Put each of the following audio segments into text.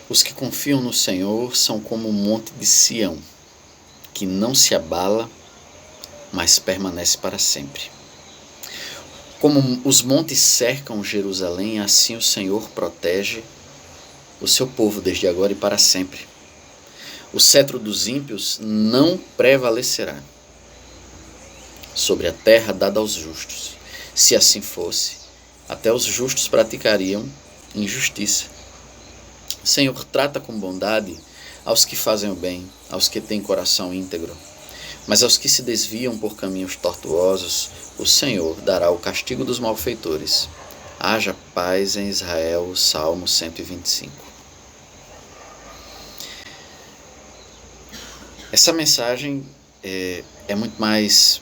Os que confiam no Senhor são como o monte de Sião, que não se abala, mas permanece para sempre. Como os montes cercam Jerusalém, assim o Senhor protege o seu povo desde agora e para sempre. O cetro dos ímpios não prevalecerá sobre a terra dada aos justos. Se assim fosse, até os justos praticariam injustiça. O Senhor trata com bondade aos que fazem o bem, aos que têm coração íntegro. Mas aos que se desviam por caminhos tortuosos, o Senhor dará o castigo dos malfeitores. Haja paz em Israel, Salmo 125. Essa mensagem é muito mais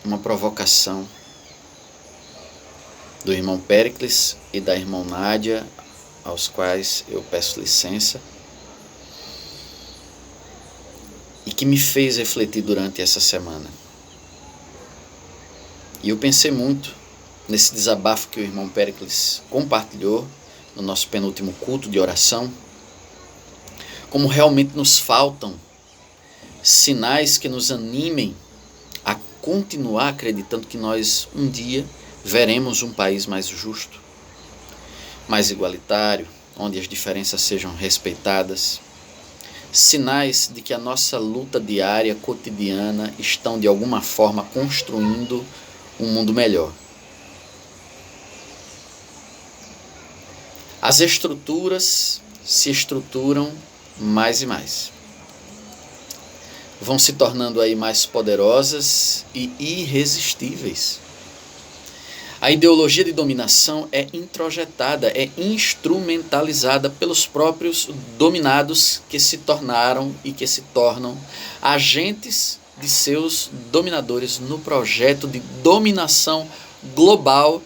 uma provocação do irmão Péricles e da irmã Nádia, aos quais eu peço licença, e que me fez refletir durante essa semana. E eu pensei muito nesse desabafo que o irmão Péricles compartilhou no nosso penúltimo culto de oração, como realmente nos faltam sinais que nos animem a continuar acreditando que nós um dia veremos um país mais justo, mais igualitário, onde as diferenças sejam respeitadas. Sinais de que a nossa luta diária, cotidiana, estão de alguma forma construindo um mundo melhor. As estruturas se estruturam mais e mais. Vão se tornando aí mais poderosas e irresistíveis. A ideologia de dominação é introjetada, é instrumentalizada pelos próprios dominados que se tornaram e que se tornam agentes de seus dominadores no projeto de dominação global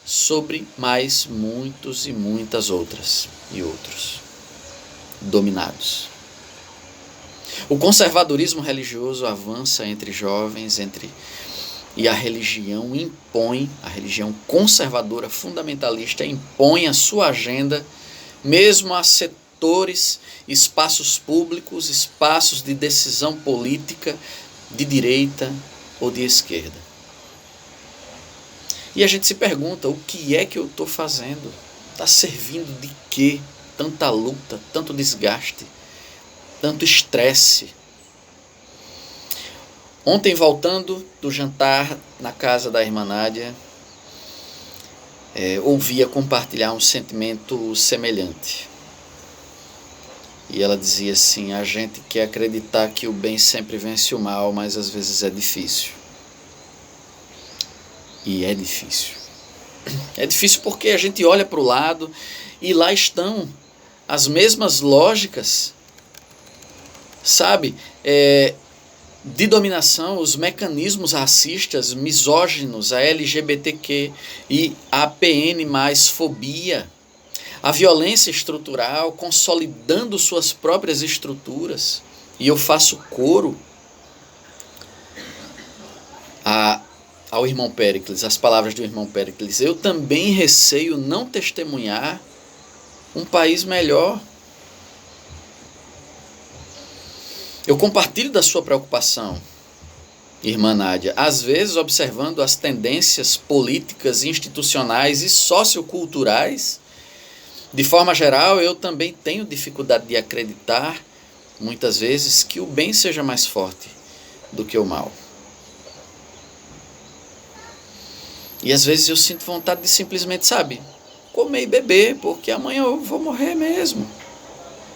sobre mais muitos e muitas outras e outros dominados. O conservadorismo religioso avança entre jovens, e a religião impõe, a religião conservadora fundamentalista impõe a sua agenda, mesmo a setores, espaços públicos, espaços de decisão política de direita ou de esquerda. E a gente se pergunta, o que é que eu estou fazendo? Está servindo de quê? Tanta luta, tanto desgaste, tanto estresse. Ontem, voltando do jantar na casa da irmã Nádia, ouvia compartilhar um sentimento semelhante. E ela dizia assim, a gente quer acreditar que o bem sempre vence o mal, mas às vezes é difícil. E é difícil. É difícil porque a gente olha para o lado e lá estão as mesmas lógicas, sabe? De dominação, os mecanismos racistas, misóginos, a LGBTQ e a PN+, fobia, a violência estrutural, consolidando suas próprias estruturas. E eu faço coro ao irmão Péricles, as palavras do irmão Péricles. Eu também receio não testemunhar um país melhor. Eu compartilho da sua preocupação, irmã Nádia, às vezes observando as tendências políticas, institucionais e socioculturais. De forma geral, eu também tenho dificuldade de acreditar, muitas vezes, que o bem seja mais forte do que o mal. E às vezes eu sinto vontade de simplesmente, comer e beber, porque amanhã eu vou morrer mesmo.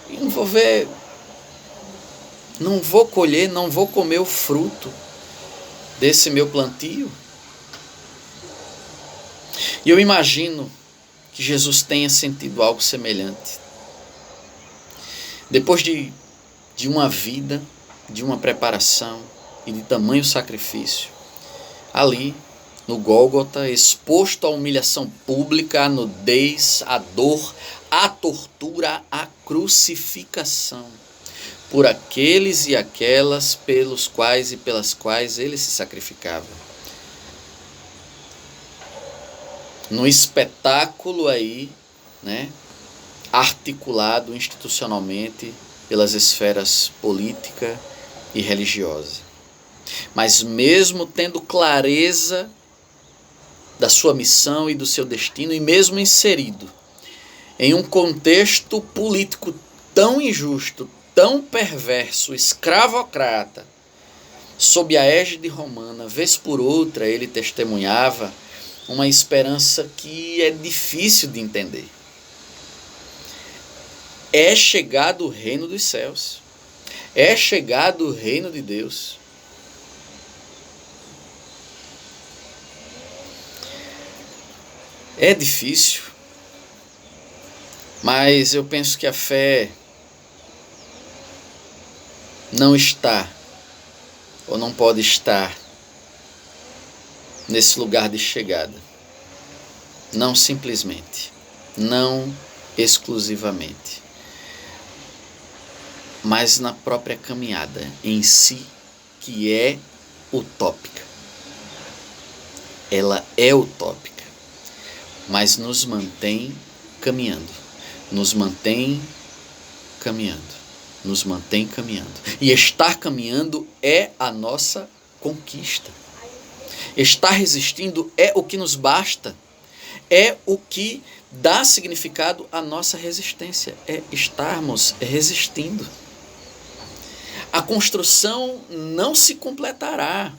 E não vou ver... Não vou colher, não vou comer o fruto desse meu plantio. E eu imagino que Jesus tenha sentido algo semelhante. Depois de uma vida, de uma preparação e de tamanho sacrifício, ali no Gólgota, exposto à humilhação pública, à nudez, à dor, à tortura, à crucificação, por aqueles e aquelas pelos quais e pelas quais ele se sacrificava. No espetáculo aí, articulado institucionalmente pelas esferas política e religiosa. Mas mesmo tendo clareza da sua missão e do seu destino, e mesmo inserido em um contexto político tão injusto, tão perverso, escravocrata, sob a égide romana, vez por outra ele testemunhava uma esperança que é difícil de entender. É chegado o reino dos céus. É chegado o reino de Deus. É difícil, mas eu penso que a fé não está, ou não pode estar, nesse lugar de chegada. Não simplesmente, não exclusivamente, mas na própria caminhada em si, que é utópica. Ela é utópica, mas nos mantém caminhando, nos mantém caminhando, nos mantém caminhando. E estar caminhando é a nossa conquista. Estar resistindo é o que nos basta, é o que dá significado à nossa resistência, é estarmos resistindo. A construção não se completará,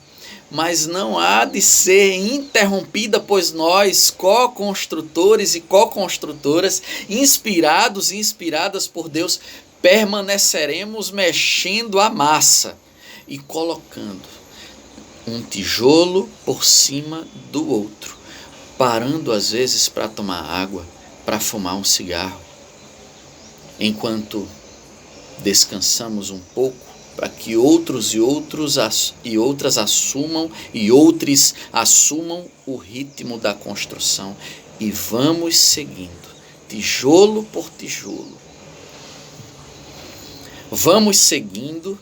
mas não há de ser interrompida, pois nós, co-construtores e co-construtoras, inspirados e inspiradas por Deus, permaneceremos mexendo a massa e colocando um tijolo por cima do outro, parando às vezes para tomar água, para fumar um cigarro, enquanto descansamos um pouco, para que outros e outras assumam o ritmo da construção, e vamos seguindo, tijolo por tijolo. Vamos seguindo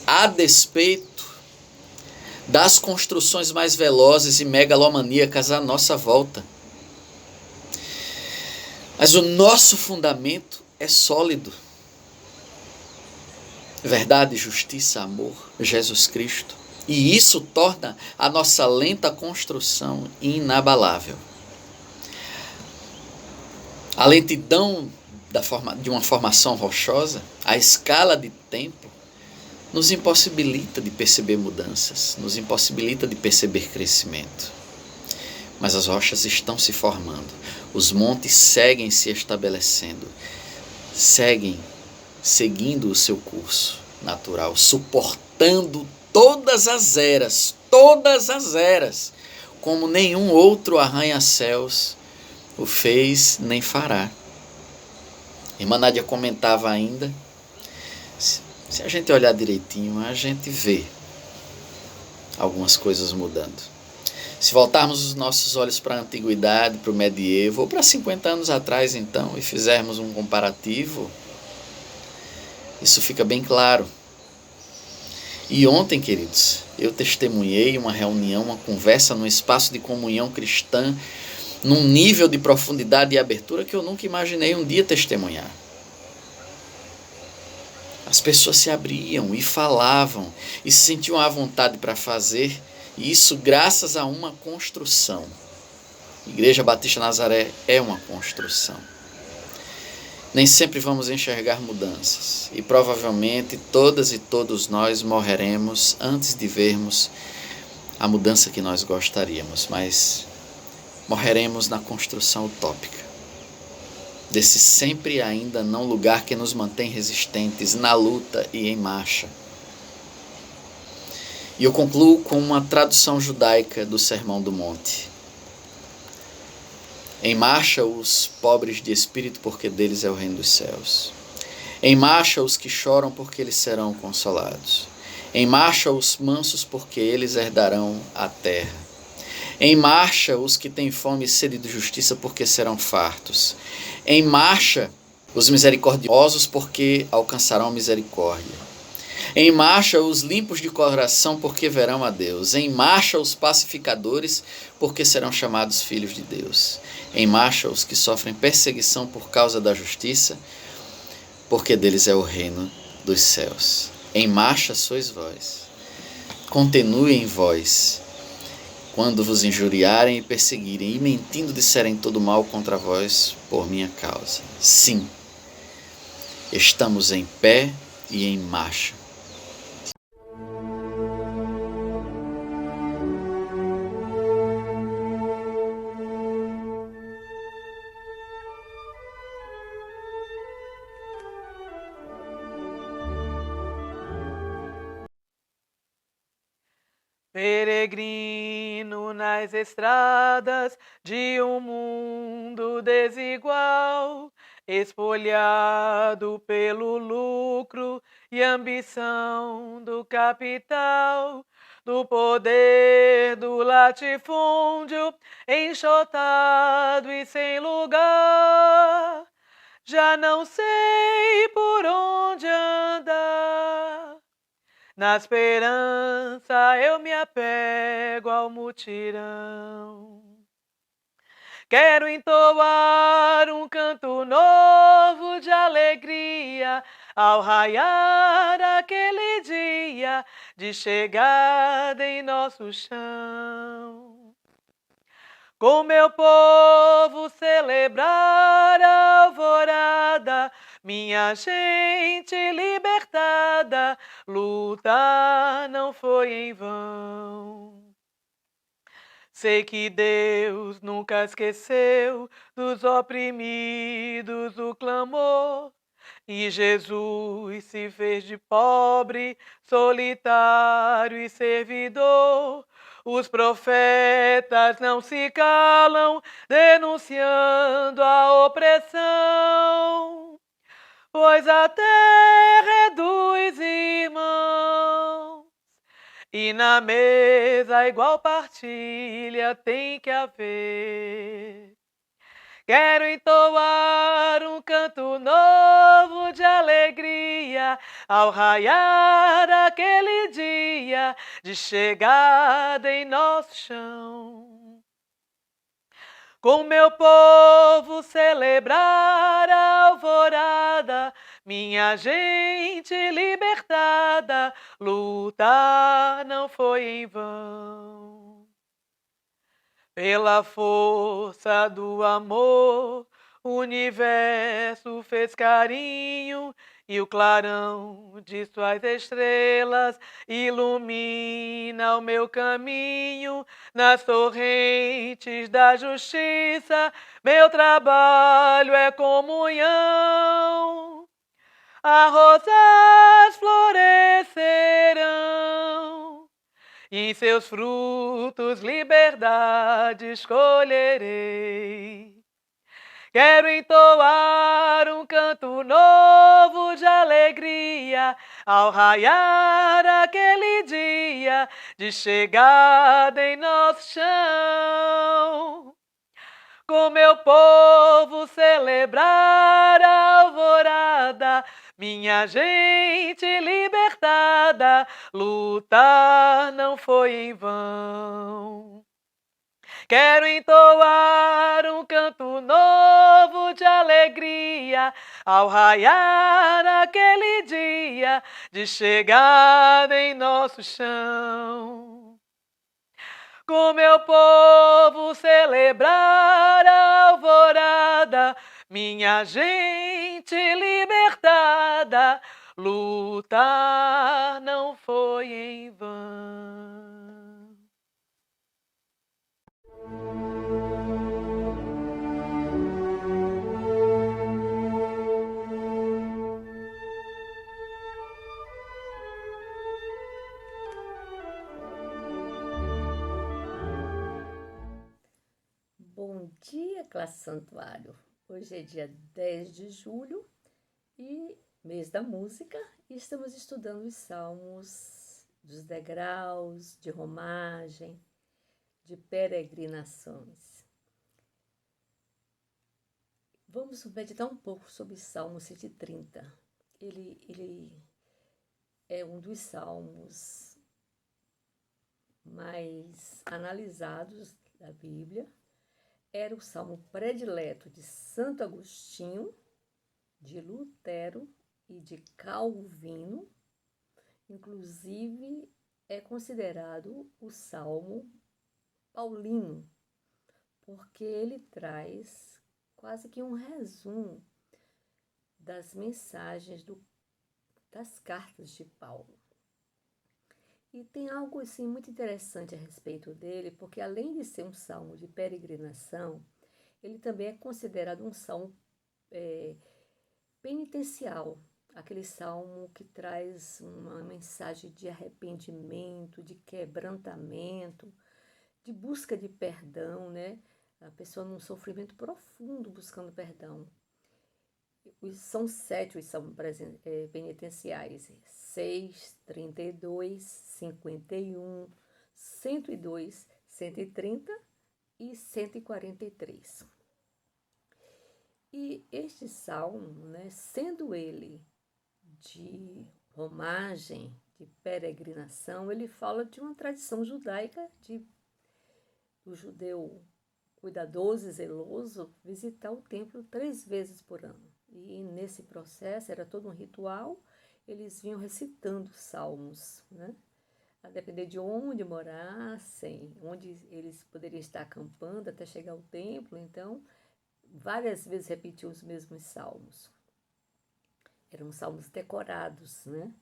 a despeito das construções mais velozes e megalomaníacas à nossa volta. Mas o nosso fundamento é sólido. Verdade, justiça, amor, Jesus Cristo. E isso torna a nossa lenta construção inabalável. A lentidão de uma formação rochosa, a escala de tempo, nos impossibilita de perceber mudanças, nos impossibilita de perceber crescimento. Mas as rochas estão se formando, os montes seguem se estabelecendo, seguindo o seu curso natural, suportando todas as eras, como nenhum outro arranha-céus o fez nem fará. Irmã Nádia comentava ainda, se a gente olhar direitinho, a gente vê algumas coisas mudando. Se voltarmos os nossos olhos para a antiguidade, para o medievo, ou para 50 anos atrás então, e fizermos um comparativo, isso fica bem claro. E ontem, queridos, eu testemunhei uma reunião, uma conversa num espaço de comunhão cristã, num nível de profundidade e abertura que eu nunca imaginei um dia testemunhar. As pessoas se abriam e falavam e se sentiam à vontade para fazer, e isso graças a uma construção. Igreja Batista Nazaré é uma construção. Nem sempre vamos enxergar mudanças, e provavelmente todas e todos nós morreremos antes de vermos a mudança que nós gostaríamos, mas morreremos na construção utópica, desse sempre ainda não lugar que nos mantém resistentes na luta e em marcha. E eu concluo com uma tradução judaica do Sermão do Monte. Em marcha os pobres de espírito, porque deles é o reino dos céus. Em marcha os que choram, porque eles serão consolados. Em marcha os mansos, porque eles herdarão a terra. Em marcha os que têm fome e sede de justiça, porque serão fartos. Em marcha os misericordiosos, porque alcançarão misericórdia. Em marcha os limpos de coração, porque verão a Deus. Em marcha os pacificadores, porque serão chamados filhos de Deus. Em marcha os que sofrem perseguição por causa da justiça, porque deles é o reino dos céus. Em marcha sois vós. Continue em vós, quando vos injuriarem e perseguirem, e mentindo disserem todo mal contra vós por minha causa. Sim, estamos em pé e em marcha. Peregrino nas estradas de um mundo desigual, espolhado pelo lucro e ambição do capital, do poder do latifúndio, enxotado e sem lugar. Já não sei por onde andar. Na esperança eu me apego ao mutirão. Quero entoar um canto novo de alegria ao raiar aquele dia de chegada em nosso chão. Com meu povo celebrar a alvorada, minha gente libertada, lutar não foi em vão. Sei que Deus nunca esqueceu dos oprimidos o clamor, e Jesus se fez de pobre, solitário e servidor. Os profetas não se calam, denunciando a opressão, pois a terra é dos irmãos, e na mesa igual partilha tem que haver. Quero entoar um canto novo de alegria ao raiar aquele dia de chegada em nosso chão. Com meu povo celebrar a alvorada, minha gente libertada, lutar não foi em vão. Pela força do amor, o universo fez carinho, e o clarão de suas estrelas ilumina o meu caminho. Nas torrentes da justiça, meu trabalho é comunhão. As rosas florescerão, e em seus frutos liberdade escolherei. Quero entoar um canto novo de alegria ao raiar aquele dia de chegada em nosso chão. Com meu povo celebrar a alvorada, minha gente libertada, lutar não foi em vão. Quero entoar um canto novo de alegria ao raiar aquele dia de chegada em nosso chão. Com meu povo celebrar a alvorada, minha gente libertada, lutar não foi em vão. Bom dia, classe Santuário! Hoje é dia 10 de julho e mês da música, e estamos estudando os salmos dos degraus, de romagem, de peregrinações. Vamos meditar um pouco sobre o Salmo 130. Ele é um dos salmos mais analisados da Bíblia. Era o salmo predileto de Santo Agostinho, de Lutero e de Calvino. Inclusive, é considerado o salmo paulino, porque ele traz quase que um resumo das mensagens das cartas de Paulo. E tem algo assim muito interessante a respeito dele, porque além de ser um salmo de peregrinação, ele também é considerado um salmo penitencial, aquele salmo que traz uma mensagem de arrependimento, de quebrantamento, de busca de perdão, né? A pessoa num sofrimento profundo buscando perdão. São 7 os salmos penitenciais: 6, 32, 51, 102, 130 e 143. E este salmo, né, sendo ele de romagem, de peregrinação, ele fala de uma tradição judaica do judeu cuidadoso e zeloso visitar o templo 3 vezes por ano. E nesse processo era todo um ritual, eles vinham recitando salmos, né? A depender de onde morassem, onde eles poderiam estar acampando até chegar ao templo, então várias vezes repetiam os mesmos salmos. Eram salmos decorados, né?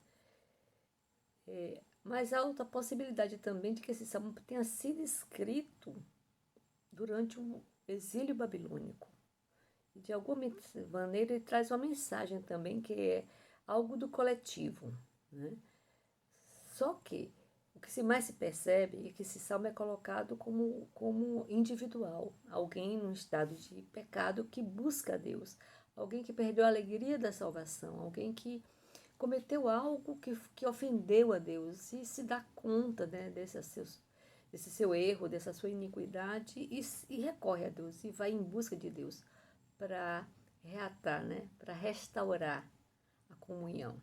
Mas há outra possibilidade também de que esse salmo tenha sido escrito durante o exílio babilônico. De alguma maneira, ele traz uma mensagem também que é algo do coletivo, né? Só que o que mais se percebe é que esse salmo é colocado como individual, alguém num estado de pecado que busca a Deus, alguém que perdeu a alegria da salvação, alguém que cometeu algo que ofendeu a Deus e se dá conta, né, desse seu erro, dessa sua iniquidade e recorre a Deus e vai em busca de Deus para reatar, né, para restaurar a comunhão.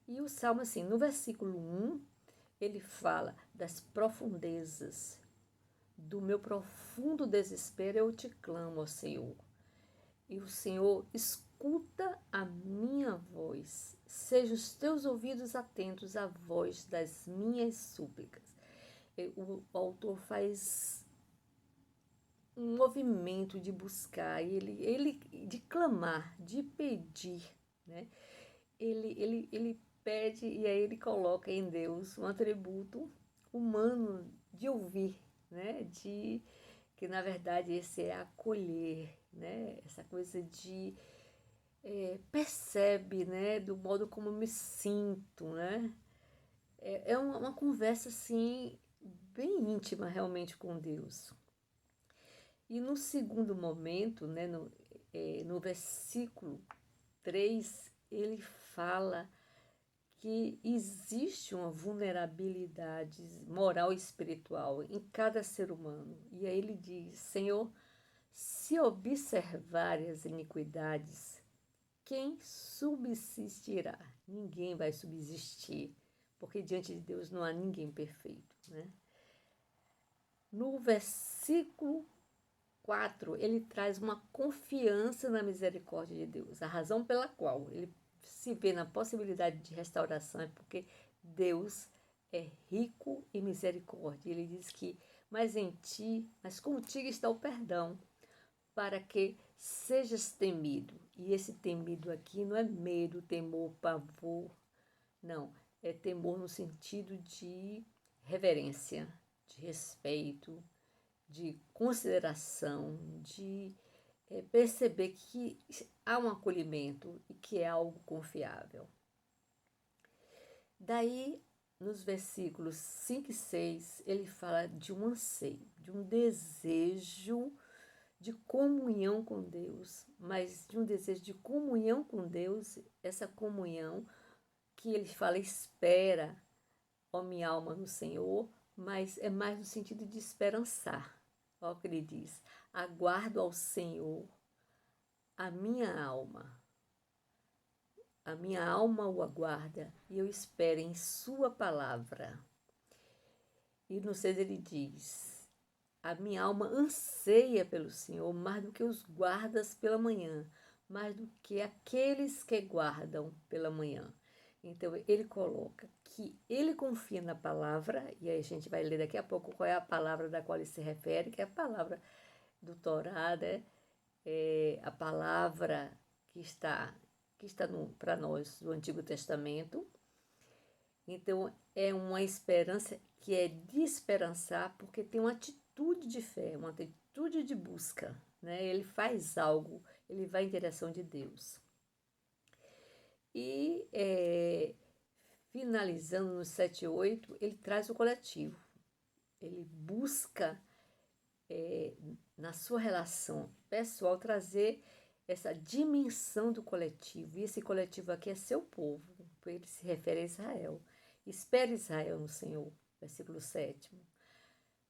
E o Salmo, assim, no versículo 1, ele fala das profundezas do meu profundo desespero, eu te clamo, ó Senhor. E o Senhor escuta a minha voz. Sejam os teus ouvidos atentos à voz das minhas súplicas. O autor faz um movimento de buscar, ele de clamar, de pedir, né? Ele pede e aí ele coloca em Deus um atributo humano de ouvir, né? De que na verdade esse é acolher, né? Essa coisa de percebe, né? Do modo como eu me sinto, né? É uma conversa assim bem íntima realmente com Deus. E no segundo momento, né, no versículo 3, ele fala que existe uma vulnerabilidade moral e espiritual em cada ser humano. E aí ele diz: Senhor, se observarem as iniquidades, quem subsistirá? Ninguém vai subsistir, porque diante de Deus não há ninguém perfeito, né? No versículo 4, ele traz uma confiança na misericórdia de Deus. A razão pela qual ele se vê na possibilidade de restauração é porque Deus é rico em misericórdia. Ele diz que, mas contigo está o perdão, para que sejas temido. E esse temido aqui não é medo, temor, pavor, não. É temor no sentido de reverência, de respeito, de consideração, de perceber que há um acolhimento e que é algo confiável. Daí, nos versículos 5 e 6, ele fala de um anseio, de um desejo de comunhão com Deus, mas de um desejo de comunhão com Deus, essa comunhão que ele fala, espera, ó minha alma, no Senhor, mas é mais no sentido de esperançar. Olha o que ele diz: aguardo ao Senhor a minha alma. A minha alma o aguarda e eu espero em sua palavra. E no 6 ele diz: a minha alma anseia pelo Senhor mais do que os guardas pela manhã, mais do que aqueles que guardam pela manhã. Então ele coloca que ele confia na palavra, e aí a gente vai ler daqui a pouco qual é a palavra da qual ele se refere, que é a palavra do Torá, né? É a palavra que está para nós do Antigo Testamento. Então, é uma esperança que é de esperançar, porque tem uma atitude de fé, uma atitude de busca, né? Ele faz algo, ele vai em direção de Deus. E, finalizando no 7 e 8, ele traz o coletivo. Ele busca, na sua relação pessoal, trazer essa dimensão do coletivo. E esse coletivo aqui é seu povo, porque ele se refere a Israel. Espere Israel no Senhor, versículo 7.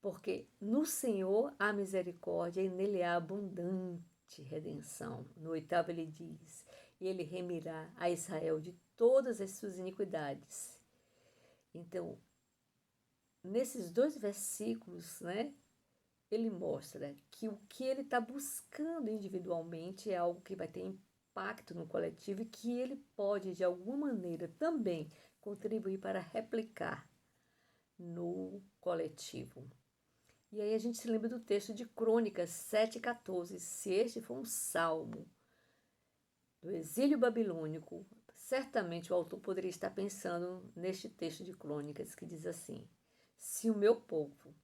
Porque no Senhor há misericórdia e nele há abundante redenção. No 8º ele diz: e ele remirá a Israel de todas as suas iniquidades. Então, nesses 2 versículos, né, ele mostra que o que ele está buscando individualmente é algo que vai ter impacto no coletivo e que ele pode, de alguma maneira, também contribuir para replicar no coletivo. E aí a gente se lembra do texto de Crônicas 7,14. Se este for um salmo do exílio babilônico, certamente o autor poderia estar pensando neste texto de Crônicas que diz assim: se o meu povo,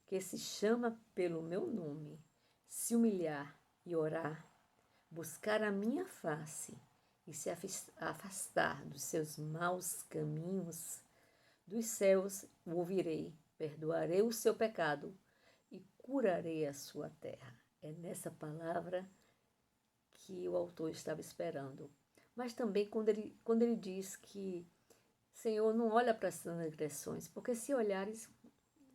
que se chama pelo meu nome, se humilhar e orar, buscar a minha face e se afastar dos seus maus caminhos, dos céus o ouvirei, perdoarei o seu pecado e curarei a sua terra. É nessa palavra que o autor estava esperando. Mas também quando ele diz que, Senhor, não olha para as transgressões, porque se olhares,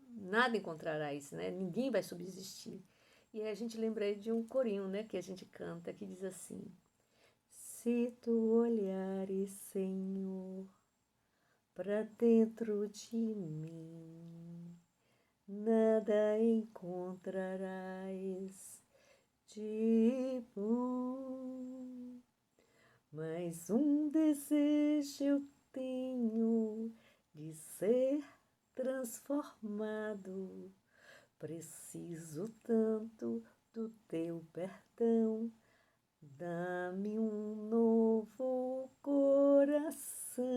nada encontrarás, né? Ninguém vai subsistir. E aí a gente lembra de um corinho, né, que a gente canta, que diz assim: se tu olhares, Senhor, para dentro de mim, nada encontrarás de bom, mas um desejo eu tenho de ser transformado. Preciso tanto do teu perdão, dá-me um novo coração.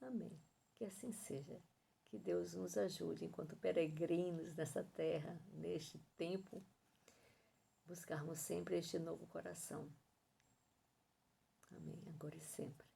Amém. Que assim seja. Que Deus nos ajude, enquanto peregrinos nessa terra, neste tempo, buscarmos sempre este novo coração. Amém. Agora e sempre.